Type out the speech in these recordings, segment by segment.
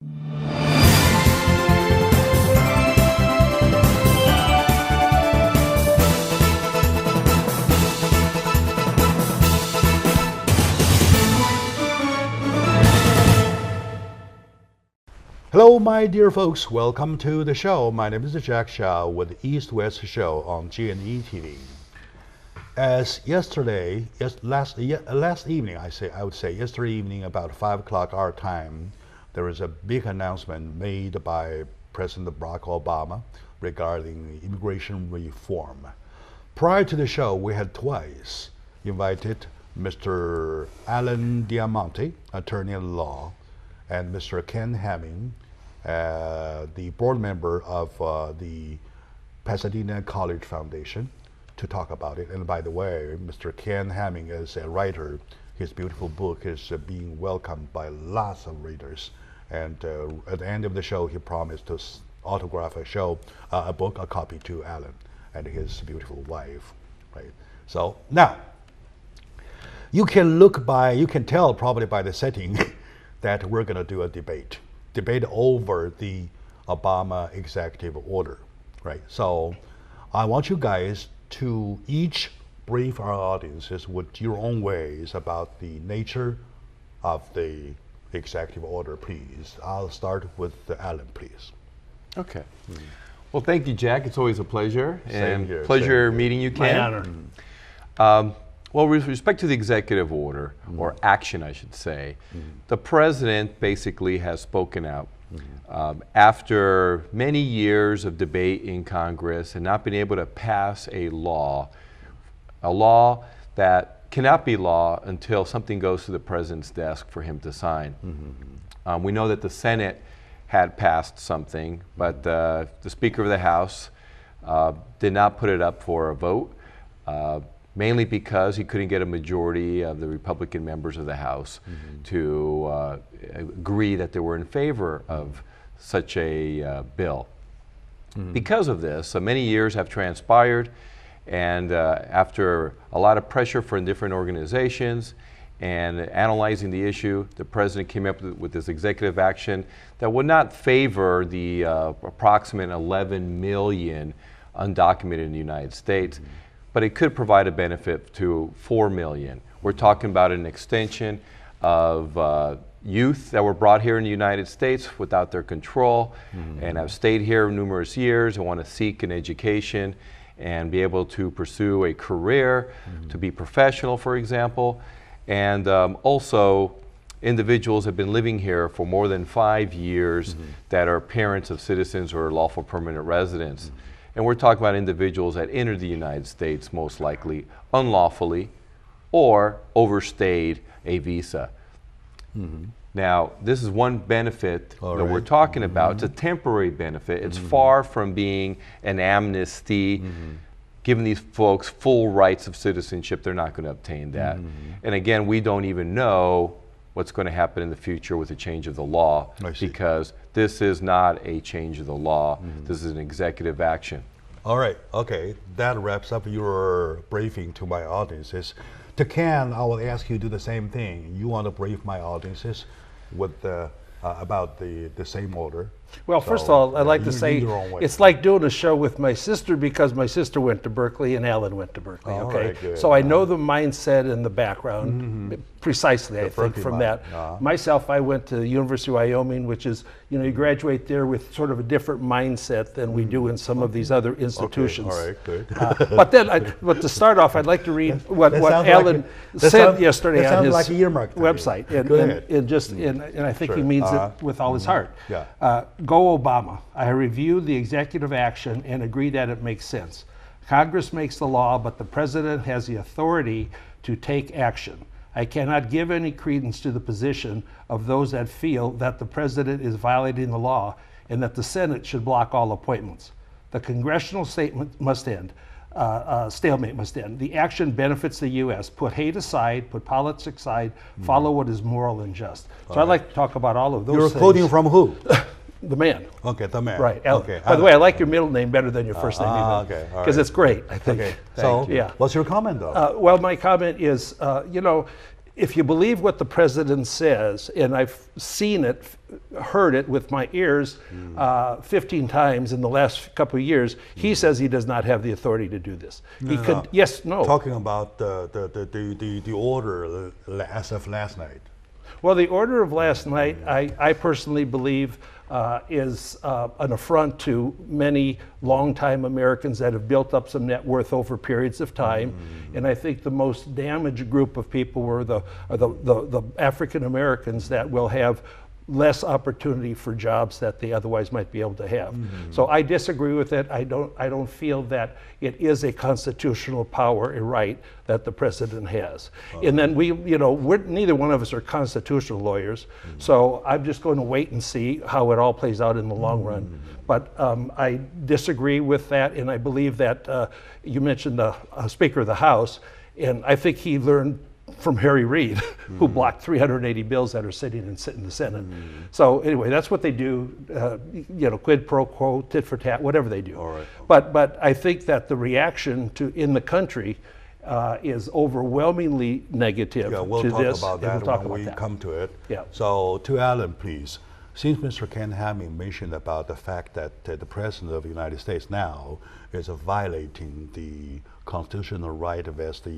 Hello, my dear folks. Welcome to the show. My name is Jack Shaw with the East West Show on G&E TV. As last evening, I would say yesterday evening about 5 o'clock our time, there was a big announcement made by President Barack Obama regarding immigration reform. Prior to the show, we had twice invited Mr. Alan Diamante, attorney at law, and Mr. Ken Hamming, the board member of the Pasadena College Foundation, to talk about it. And by the way, Mr. Ken Hamming is a writer. His beautiful book is being welcomed by lots of readers. And at the end of the show, he promised to autograph a copy to Alan and his beautiful wife. Right. So now, you can tell probably by the setting that we're going to do a debate over the Obama executive order, right? So I want you guys to each brief our audiences with your own ways about the nature of the executive order, please. I'll start with Alan, please. Okay. Well, thank you, Jack. It's always a pleasure. Same here. Pleasure meeting you, Ken. My honor. Well, with respect to the executive order, or action, I should say, the president basically has spoken out. After many years of debate in Congress and not being able to pass a law that cannot be law until something goes to the president's desk for him to sign. We know that the Senate had passed something, but the Speaker of the House did not put it up for a vote. Mainly because he couldn't get a majority of the Republican members of the House to agree that they were in favor of such a bill. Because of this, many years have transpired, and after a lot of pressure from different organizations and analyzing the issue, the president came up with this executive action that would not favor the approximate 11 million undocumented in the United States. But it could provide a benefit to 4 million. We're talking about an extension of youth that were brought here in the United States without their control and have stayed here numerous years and want to seek an education and be able to pursue a career, to be professional, for example. And also, individuals have been living here for more than 5 years that are parents of citizens or lawful permanent residents. And we're talking about individuals that entered the United States most likely unlawfully or overstayed a visa. Now, this is one benefit that we're talking about. It's a temporary benefit. It's far from being an amnesty, giving these folks full rights of citizenship. They're not going to obtain that. And again, we don't even know what's going to happen in the future with the change of the law, because this is not a change of the law. This is an executive action. All right, okay, that wraps up your briefing to my audiences. To Ken, I will ask you to do the same thing. You want to brief my audiences with about the same order. Well, first of all, I'd like to say it's like doing a show with my sister, because my sister went to Berkeley and Alan went to Berkeley, okay? Right, so I know the mindset and the background precisely, I think, from that. Myself, I went to the University of Wyoming, which is, you graduate there with sort of a different mindset than we do in some of these other institutions. All right, good. But to start off, I'd like to read what Alan said yesterday on his website. And I think he means it with all his heart. Go Obama. I reviewed the executive action and agree that it makes sense. Congress makes the law, but the president has the authority to take action. I cannot give any credence to the position of those that feel that the president is violating the law and that the Senate should block all appointments. The congressional statement must end. Stalemate must end. The action benefits the U.S. Put hate aside, put politics aside, follow what is moral and just. So I'd like to talk about all of those things. You're quoting from who? The man. Okay, the man. Right. Okay. By the way, I like your middle name better than your first name. Okay. Because it's great, I think. Okay. So, what's your comment, though? Well, my comment is, if you believe what the president says, and I've seen it, heard it with my ears 15 times in the last couple of years, he says he does not have the authority to do this. Talking about the order as of last night. Well, the order of last night, I personally believe, is an affront to many longtime Americans that have built up some net worth over periods of time. And I think the most damaged group of people are the African Americans that will have less opportunity for jobs that they otherwise might be able to have. So I disagree with it. I don't feel that it is a constitutional power, a right that the president has. And then neither one of us are constitutional lawyers, so I'm just going to wait and see how it all plays out in the long run. But I disagree with that, and I believe that you mentioned the Speaker of the House, and I think he learned from Harry Reid, who blocked 380 bills that are sitting in the Senate. So anyway, that's what they do, quid pro quo, tit for tat, whatever they do. All right. But I think that the reaction in the country is overwhelmingly negative we'll to talk this. About that when we come to it. Yeah. So to Alan, please. Since Mr. Ken Hamming mentioned about the fact that the President of the United States now is violating the constitutional right vested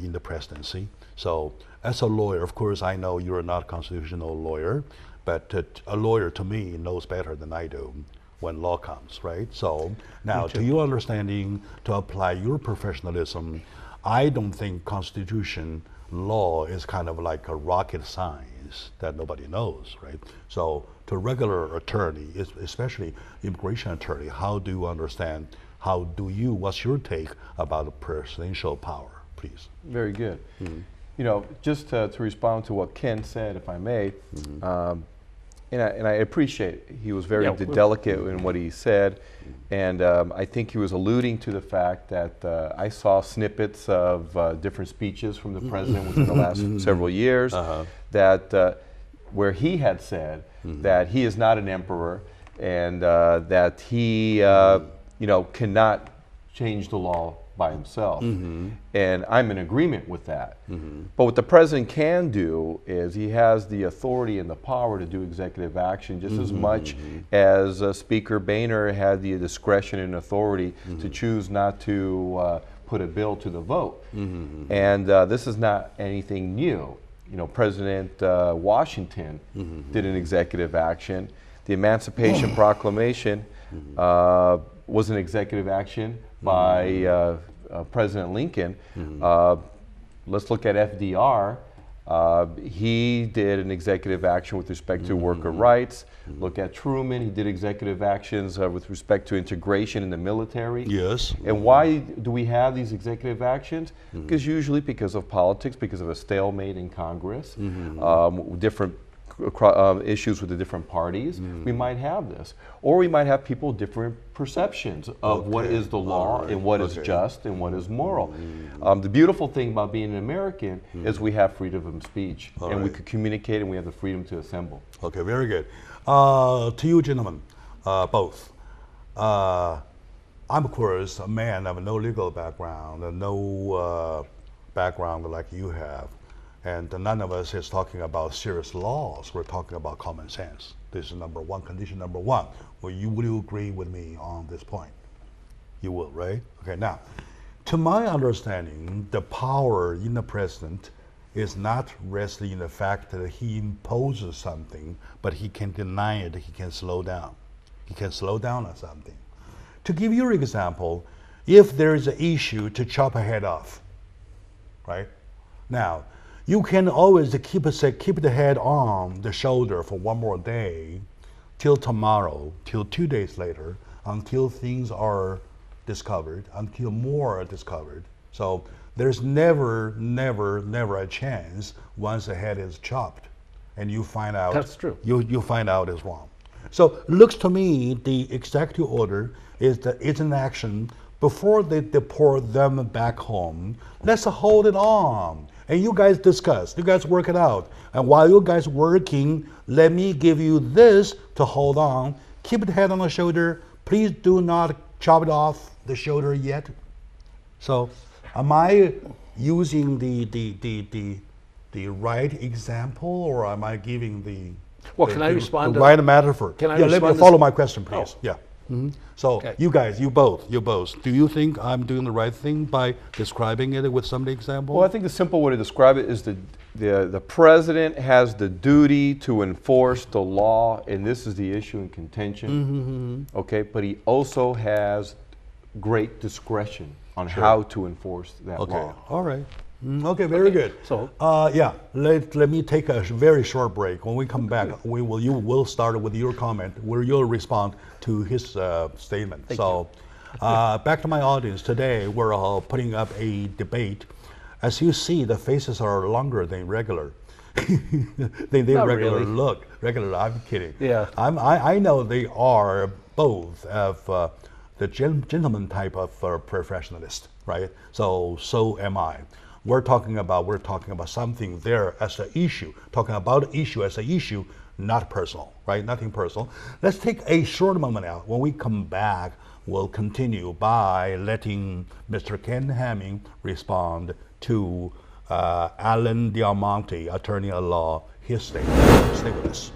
in the presidency. So as a lawyer, of course, I know you're not a constitutional lawyer, but a lawyer to me knows better than I do when law comes, right? So now to your understanding, to apply your professionalism, I don't think constitution law is kind of like a rocket science that nobody knows, right? So to a regular attorney, especially immigration attorney, how do you understand, what's your take about the presidential power? Please. Very good. Just to respond to what Ken said, if I may, and I appreciate it. He was very delicate in what he said, and I think he was alluding to the fact that I saw snippets of different speeches from the president within the last several years, that where he had said that he is not an emperor and that he cannot change the law by himself. And I'm in agreement with that. But what the president can do is he has the authority and the power to do executive action just as much as Speaker Boehner had the discretion and authority to choose not to put a bill to the vote. And this is not anything new. President Washington did an executive action. The Emancipation Proclamation was an executive action by President Lincoln. Let's look at FDR. He did an executive action with respect to worker rights. Look at Truman. He did executive actions with respect to integration in the military. Yes. And why do we have these executive actions? Because of politics, because of a stalemate in Congress, different issues with the different parties, we might have this. Or we might have people with different perceptions of what is the law and what is just and what is moral. The beautiful thing about being an American is we have freedom of speech and we could communicate and we have the freedom to assemble. Okay, very good. To you gentlemen, both. I'm of course a man of no legal background and no background like you have. And none of us is talking about serious laws. We're talking about common sense. This is condition number one. Will you agree with me on this point? You will, right? Okay, now, to my understanding, the power in the president is not resting in the fact that he imposes something, but he can deny it, he can slow down. He can slow down on something. To give you an example, if there is an issue to chop a head off, right? Now, you can always keep the head on the shoulder for one more day, till tomorrow, till 2 days later, until things are discovered, until more are discovered. So there's never a chance once the head is chopped, and you find out. That's true. You find out it's wrong. So it looks to me the executive order is an action before they deport them back home. Let's hold it on. And you guys discuss, you guys work it out. And while you guys working, let me give you this to hold on. Keep the head on the shoulder. Please do not chop it off the shoulder yet. So am I using the right example, or am I giving the can I respond the right metaphor? Can I let me follow my question, please. Oh. Yeah. Mm-hmm. So okay. you guys, you both, do you think I'm doing the right thing by describing it with some example? Well, I think the simple way to describe it is the president has the duty to enforce the law, and this is the issue in contention. Mm-hmm. Okay, but he also has great discretion on how to enforce that law. All right. Okay, very good. So, let me take a very short break. When we come back, you will start with your comment, where you'll respond to his statement. Back to my audience. Today, we're putting up a debate. As you see, the faces are longer than regular. they regular really. look. Regular. I'm kidding. Yeah. I know they are both of the gentleman type of professionalist, right? So am I. We're talking about something there as an issue, talking about issue as an issue, not personal, right? Nothing personal. Let's take a short moment out. When we come back, we'll continue by letting Mr. Ken Hamming respond to Alan Diamante, attorney at law, his statement. Stay with us.